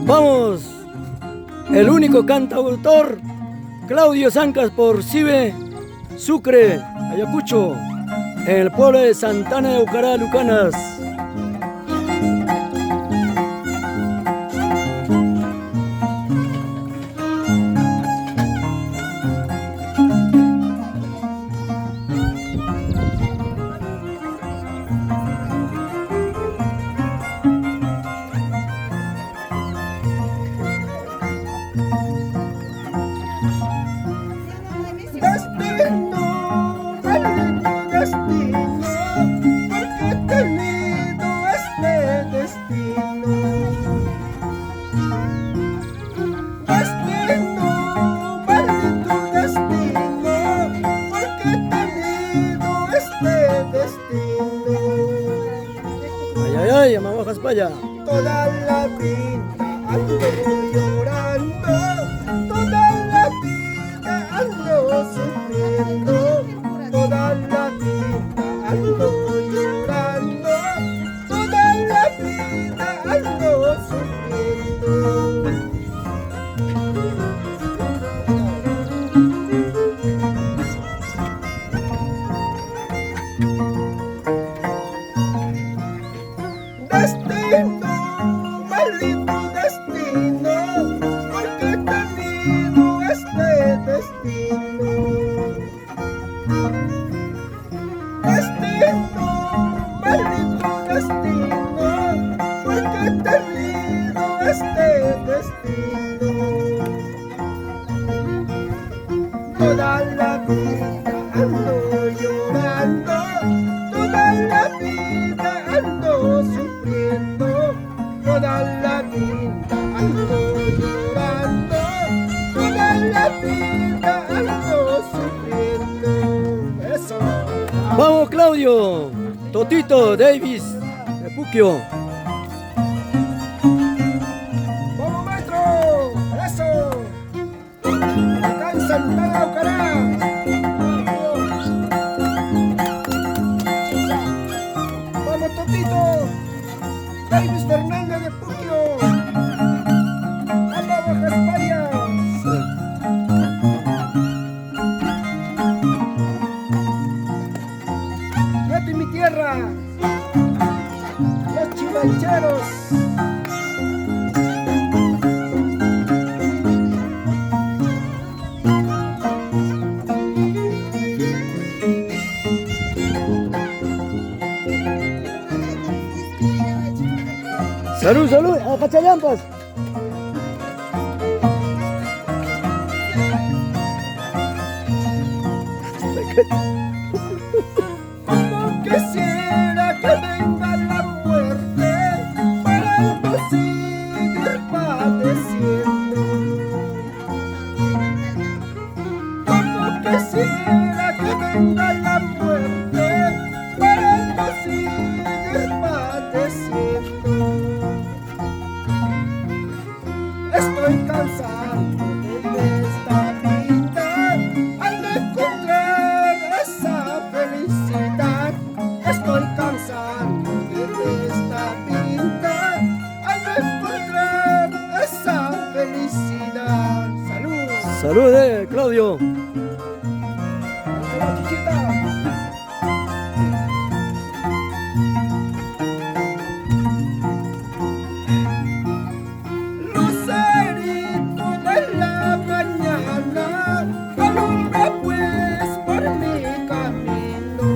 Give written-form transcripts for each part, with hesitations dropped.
Vamos, el único cantautor, Claudio Zancas por Cibe, Sucre, Ayacucho, el pueblo de Santana de Ucará, Lucanas. Ay, mamá, bajas para allá. Toda la vida ando llorando, toda la vida ando sufriendo, toda la vida ando llorando, toda la vida ando sufriendo. Destino, maldito destino, porque he tenido este destino. Destino, maldito destino, porque he tenido este destino. Toda la vida ando llorando, toda la vida ando sufriendo, toda la vida ando llorando, toda la vida ando sufriendo. Eso. Vamos, Claudio, Totito Davis, de Puquio. ¡Vamos, maestro! ¡Eso! Acá en Santana de Ucará. ¡Vamos, Totito! ¡Davis Fernández de Puquio! ¡Vamos, Baja España! ¡Vete mi tierra! ¡Los chimancheros! Salud, salud, a Cachallampas. Como quisiera que venga la muerte para no seguir padeciendo. Como quisiera que venga la muerte para no seguir padeciendo. Estoy cansado de esta vida, al no encontrar esa felicidad. Estoy cansado de esta vida, al no encontrar esa felicidad. ¡Salud! Salud, Claudio. ¡Salud, chiquita! Lucerito de la mañana, alumbra pues por mi camino.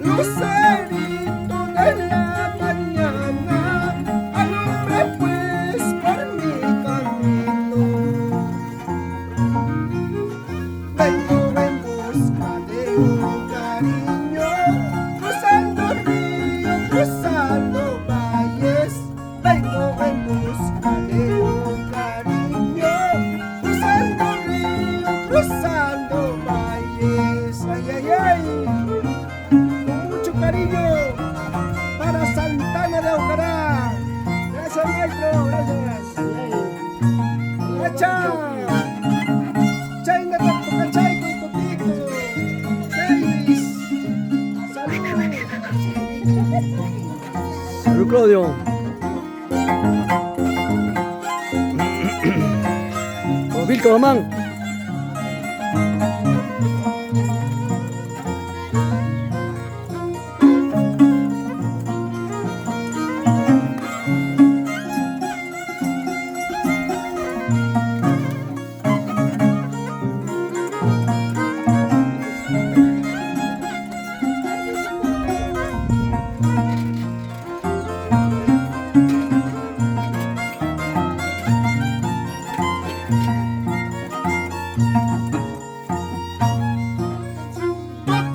Lucerito de la mañana, alumbra pues por mi camino. Vengo en busca de un cariño, cruzando ríos, cruzando valles. Vengo en busca de un cariño, cruzando ríos, cruzando valles. Ay, ay, ay, con mucho cariño para Santana de Ucará. Gracias, maestro, gracias. ¡Echa! ¡Chainga, Tocachaico y Totito! Claudio. Vilka mamang.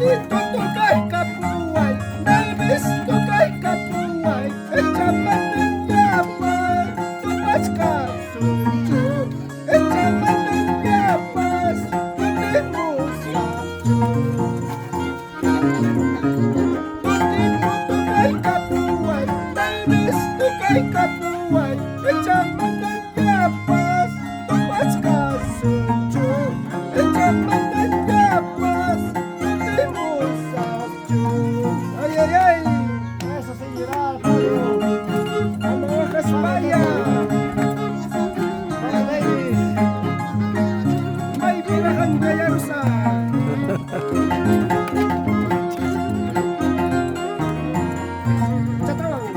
Totito tukay kapuay, Davis tukay kapuay, Echaman ng yaman, tumas ka suyo. Echaman ng yaman, tuloy mo sa Diyos. Totito tukay kapuay, Davis tukay kapuay, Echaman ng yaman, tumas ka suyo. Echaman ng yaman, ay, ay, ay! Esa señora, ang mga kaspaya! Mga ladies! May birahang gayarusan! Chatawang!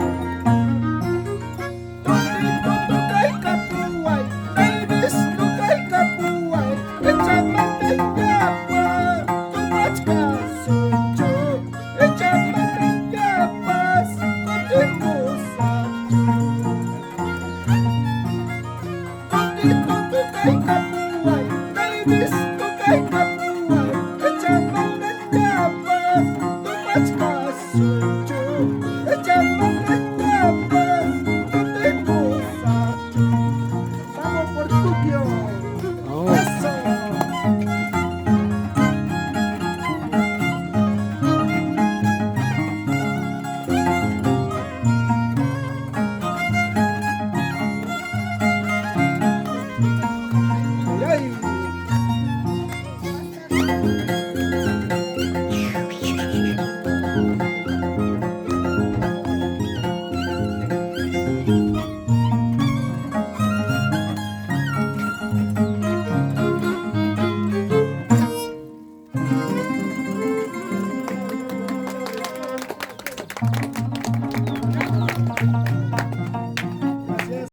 Totito tukay kapuay, ladies tukay kapuay, echaman ng yaman, tumas ka suyo. Echaman ng yapas, kundi mo sa Diyos. Totito tukay kapuay,